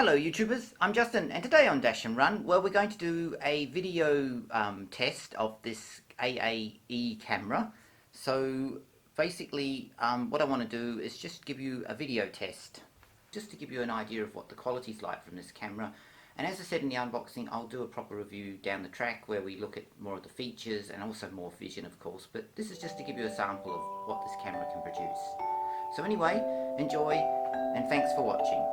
Hello YouTubers, I'm Justin and today on Dash and Run, well, we're going to do a video test of this AEE camera. So basically what I want to do is just give you a video test, just to give you an idea of what the quality's like from this camera. And as I said in the unboxing, I'll do a proper review down the track where we look at more of the features and also more vision of course, but this is just to give you a sample of what this camera can produce. So anyway, enjoy and thanks for watching.